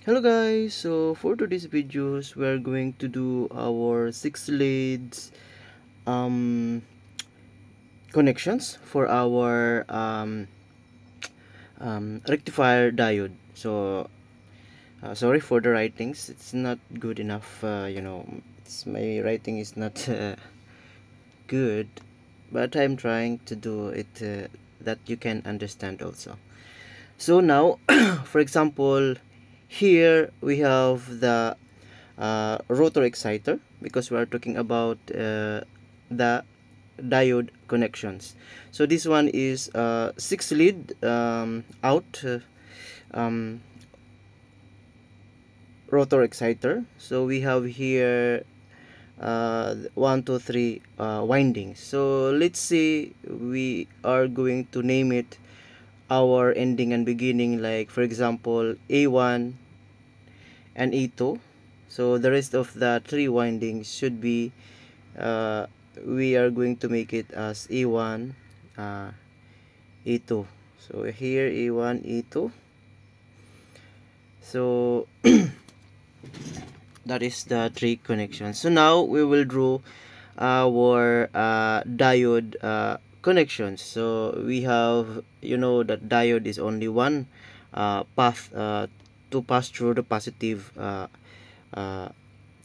Hello guys, so for today's videos we're going to do our 6 leads um, connections for our rectifier diode. So sorry for the writings, it's not good enough, my writing is not good, but I'm trying to do it that you can understand also. So now for example, here we have the rotor exciter, because we are talking about the diode connections. So this one is 6 lead out um, rotor exciter. So we have here 1 2 3 windings. So let's say we are going to name it our ending and beginning, like for example A1 and A2. So the rest of the 3 windings should be uh, we are going to make it as A1 A2. So here A1 A2. So that is the 3 connections. So now we will draw our diode connections. So we have, that diode is only one path to pass through the positive uh,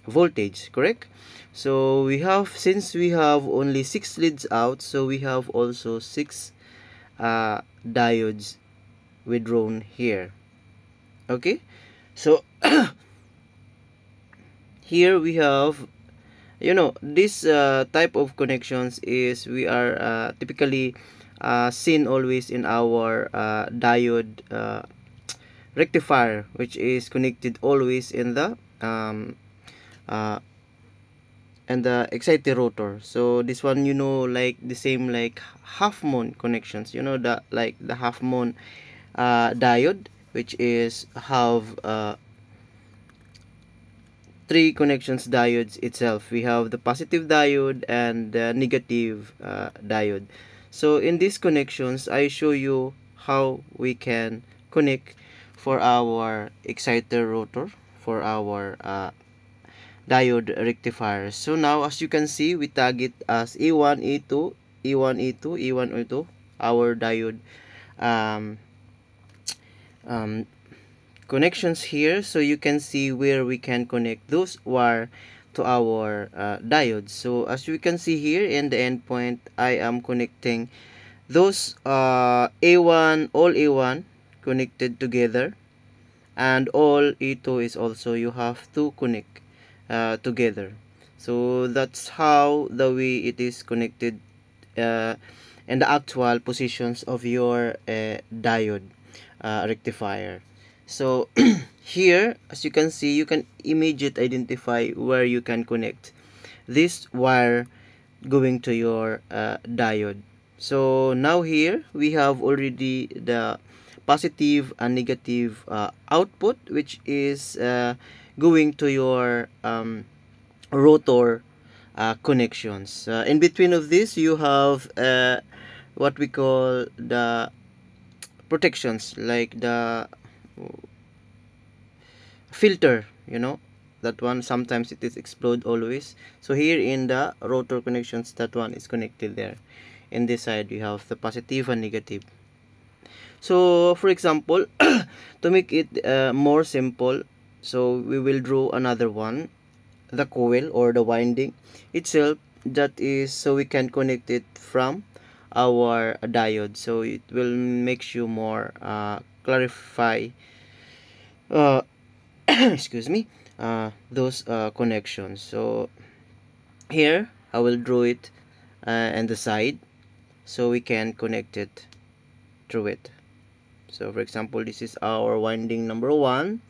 voltage, correct? So we have, since we have only 6 leads out, so we have also 6 diodes withdrawn here. Okay, so here we have, this type of connections is we are typically seen always in our diode rectifier, which is connected always in the uh, exciter rotor. So this one, like the same like half moon connections, the like the half moon diode, which is have 3 connections diodes itself. We have the positive diode and the negative diode. So in these connections, I show you how we can connect for our exciter rotor, for our diode rectifiers. So now, as you can see, we tag it as E1, E2, E1, E2, E1, E2, our diode um, um, connections here. So you can see where we can connect those wire to our diodes. So as you can see here in the endpoint, I am connecting those A1, all A1 connected together, and all E2 is also you have to connect together. So that's how the way it is connected uh, and the actual positions of your diode rectifier. So here, as you can see, you can immediately identify where you can connect this wire going to your diode. So now here we have already the positive and negative output, which is going to your rotor connections. In between of this, you have what we call the protections, like the filter, that one sometimes it is explode always. So here in the rotor connections, that one is connected there. In this side you have the positive and negative. So for example, to make it more simple, so we will draw another one, the coil or the winding itself, that is so we can connect it from our diode. So it will make you more clarify uh, excuse me, those connections. So here I will draw it on the side so we can connect it through it. So for example, this is our winding number 1,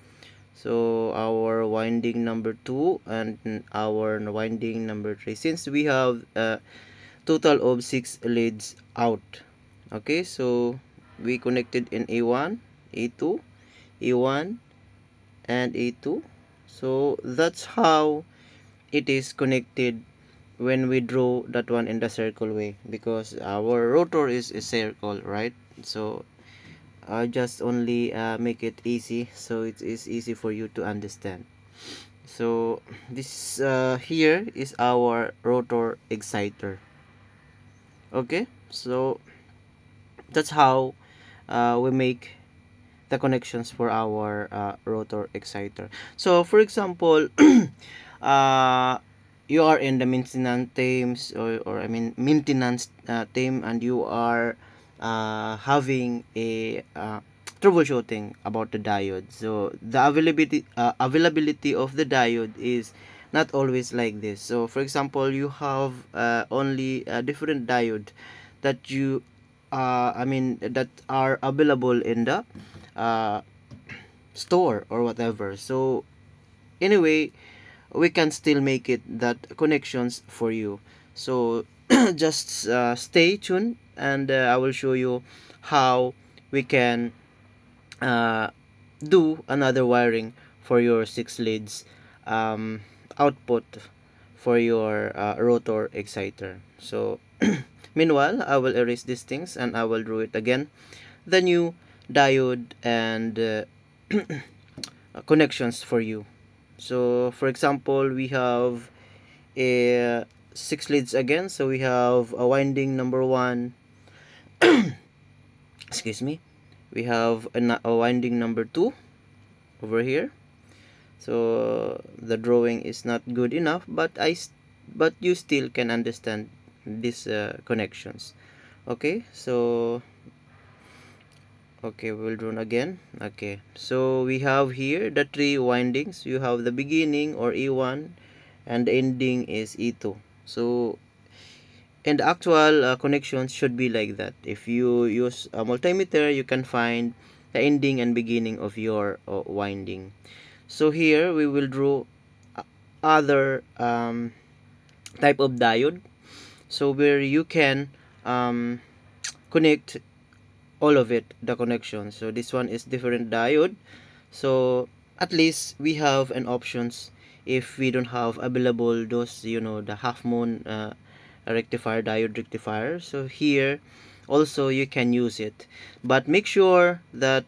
so our winding number 2, and our winding number 3, since we have a total of 6 leads out. Okay, so we connected in A1, A2, A1, and A2. So that's how it is connected when we draw that one in the circle way, because our rotor is a circle, right? So I just only make it easy so it is easy for you to understand. So this here is our rotor exciter. Okay, so that's how we make the connections for our rotor exciter. So for example, uh, you are in the maintenance teams, or I mean maintenance team, and you are having a troubleshooting about the diode. So the availability of the diode is not always like this. So for example, you have only a different diode that you I mean that are available in the uh, store or whatever. So anyway, we can still make it that connections for you. So just stay tuned, and I will show you how we can uh, do another wiring for your 6 leads output for your rotor exciter. So meanwhile, I will erase these things and I will draw it again, the new diode and connections for you. So for example, we have a 6 leads again. So we have a winding number 1, excuse me, we have a winding number 2 over here. So the drawing is not good enough, but but you still can understand these connections. Okay, so okay, we'll draw again. Okay, so we have here the 3 windings. You have the beginning or E1, and the ending is E2. So and the actual connections should be like that. If you use a multimeter, you can find the ending and beginning of your winding. So here we will draw other type of diode, so where you can connect all of it, the connection. So this one is different diode, so at least we have an options if we don't have available those, you know, the half moon rectifier, diode rectifier. So here also you can use it, but make sure that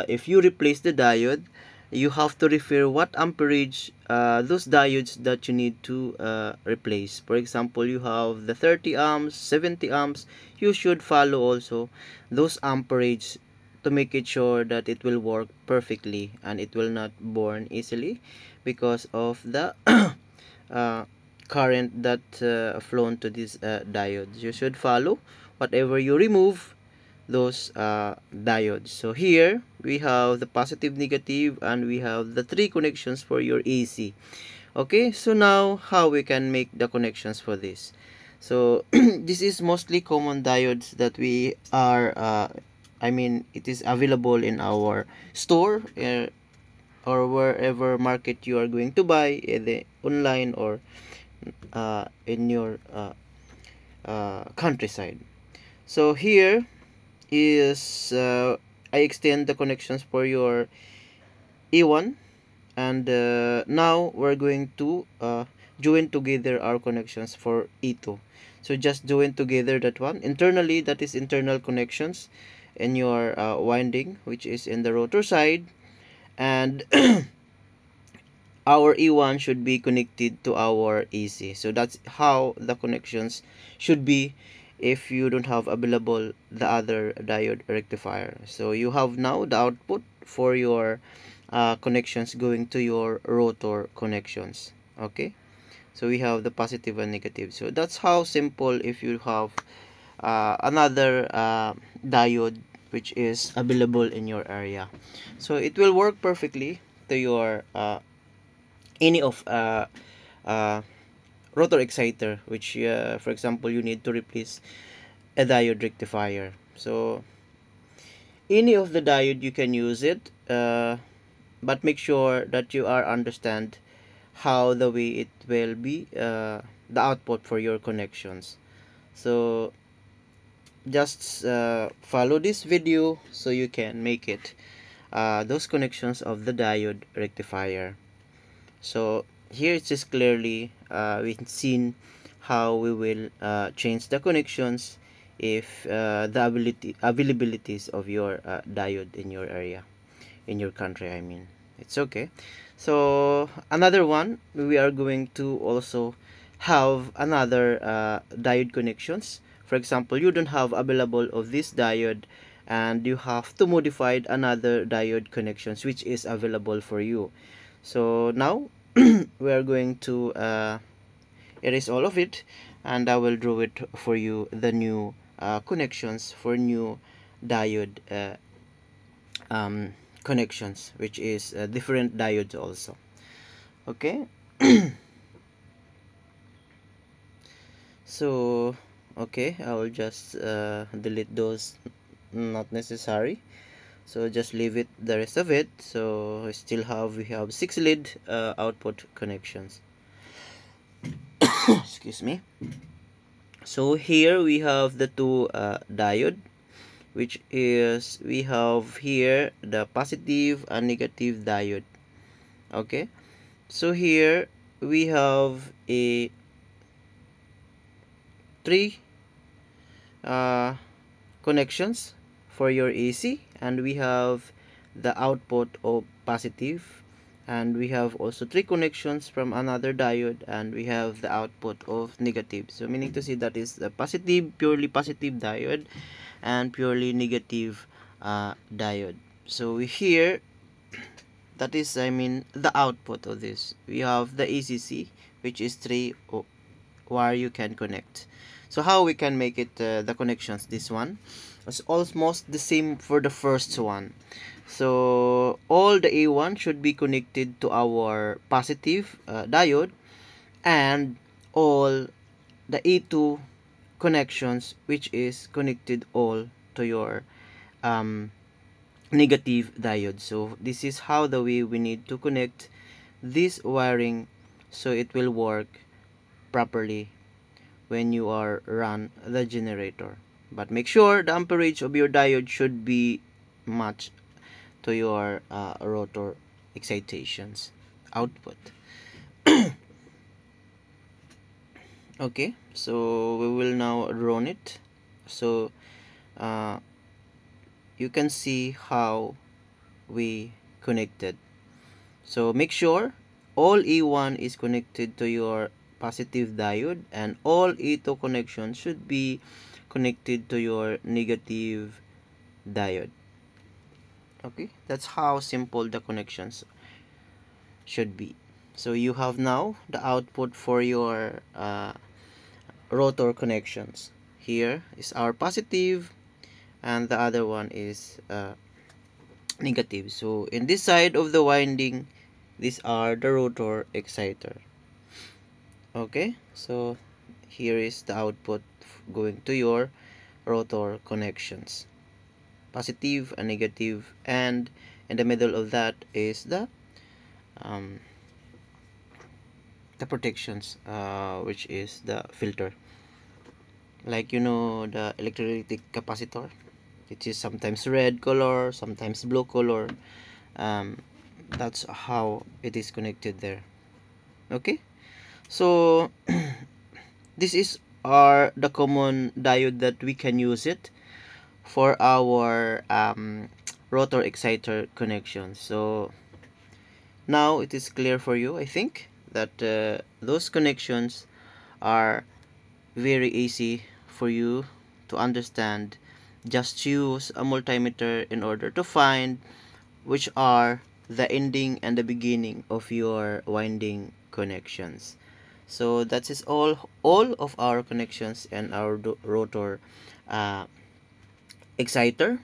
if you replace the diode, you have to refer what amperage those diodes that you need to replace. For example, you have the 30 amps, 70 amps, you should follow also those amperage to make it sure that it will work perfectly and it will not burn easily because of the uh, current that flown to these diodes. You should follow whatever you remove those diodes. So here we have the positive, negative, and we have the 3 connections for your AC. Okay, so now how we can make the connections for this. So this is mostly common diodes that we are I mean it is available in our store or wherever market you are going to buy, either online or in your countryside. So here is I extend the connections for your E1, and now we're going to join together our connections for E2. So just join together that one internally, that is internal connections in your winding, which is in the rotor side, and our E1 should be connected to our AC. So that's how the connections should be if you don't have available the other diode rectifier. So you have now the output for your connections going to your rotor connections. Okay, so we have the positive and negative. So that's how simple if you have another diode which is available in your area. So it will work perfectly to your any of uh, rotor exciter, which for example you need to replace a diode rectifier. So any of the diode you can use it, but make sure that you are understand how the way it will be the output for your connections. So just follow this video so you can make it those connections of the diode rectifier. So here it is clearly we've seen how we will change the connections if the availabilities of your diode in your area, in your country, I mean. It's okay. So another one, we are going to also have another diode connections. For example, you don't have available of this diode, and you have to modify another diode connections which is available for you. So now we are going to erase all of it, and I will draw it for you, the new connections for new diode um, connections, which is different diodes also. Okay. So okay, I will just delete those not necessary, so just leave it, the rest of it. So we have 6 lead output connections. Excuse me. So here we have the two diode, which is, we have here the positive and negative diode. Okay, so here we have a 3 connections for your AC, and we have the output of positive, and we have also 3 connections from another diode, and we have the output of negative. So meaning to say that is the positive, purely positive diode, and purely negative diode. So here, that is, I mean, the output of this, we have the ACC, which is 3 wire you can connect. So how we can make it, the connections, this one is almost the same for the first one. So all the A1 should be connected to our positive diode, and all the A2 connections, which is connected all to your negative diode. So this is how the way we need to connect this wiring, so it will work properly when you are run the generator. But make sure the amperage of your diode should be matched to your rotor excitations output. Okay, so we will now run it. So you can see how we connected. So make sure all E1 is connected to your positive diode, and all E2 connections should be connected to your negative diode. Okay, that's how simple the connections should be. So you have now the output for your rotor connections. Here is our positive, and the other one is negative. So in this side of the winding, these are the rotor exciter. Okay, so here is the output going to your rotor connections, positive and negative, and in the middle of that is um, the protections, which is the filter, like, you know, the electrolytic capacitor. It is sometimes red color, sometimes blue color. That's how it is connected there. Okay, so this is the common diode that we can use it for our rotor exciter connection. So now it is clear for you, I think, that those connections are very easy for you to understand. Just use a multimeter in order to find which are the ending and the beginning of your winding connections. So that is all of our connections and our rotor exciter.